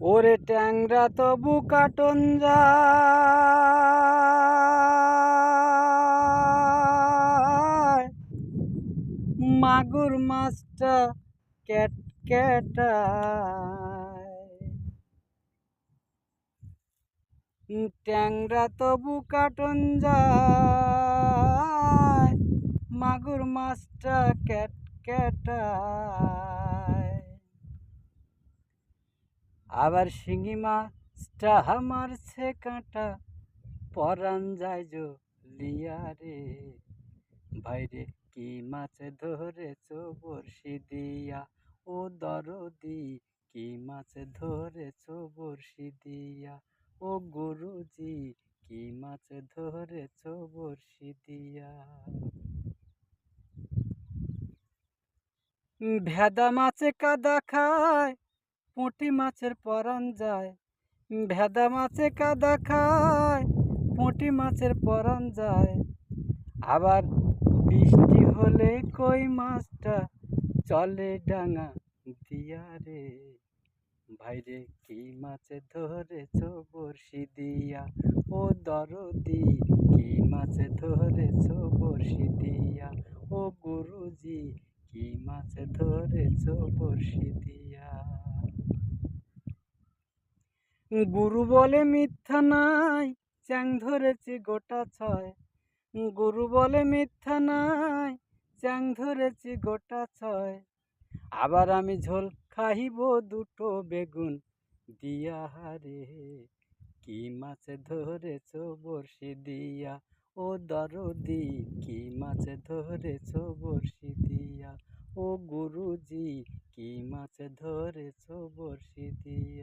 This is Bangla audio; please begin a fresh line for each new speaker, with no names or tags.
ওরে ট্যাংরা তবু কাটন যায়, মাগুর মাছটা ক্যাট ক্যাটায়। ট্যাংরা তবু কাটন যায়, মাগুর মাছটা ক্যাট ক্যাটায়। আবার শিঙি মাছটা মারছে কাঁটা, পরান যায় লিয়া রে। ভাইরে কি মাছ ধরেছ বড়শি দিয়া, ও দরদি কি মাছ ধরেছ বড়শি দিয়া, ও গুরুজি কি মাছ ধরেছ বড়শি দিয়া। ভেদা মাছে কাদা খায়, পুঁটি মাছের পরান যায়। ভেদা মাছে কাদা খায়, পুঁটি মাছের পরান যায়। আবার বৃষ্টি হলে কই মাছটা চলে ডাঙা দিয়া রে। ভাইরে কি মাছ ধরেছ বড়শি দিয়া, ও দরদি কি মাছ ধরেছ বড়শি দিয়া, ও গুরুজি কি মাছ ধরেছ বড়শি দিয়া। গুরু বলে মিথ্যা নাই, চ্যাং ধরেছি গোটা ছয়। গুরু বলে মিথ্যা নাই, চ্যাং ধরেছি গোটা ছয়। আবার আমি ঝোল খাইব দুটো বেগুন দিয়া রে। কি মাছ ধরেছ বড়শি দিয়া, ও দরদি কি মাছ ধরেছ বড়শি দিয়া, ও গুরুজি কি মাছ ধরেছ বড়শি দিয়া।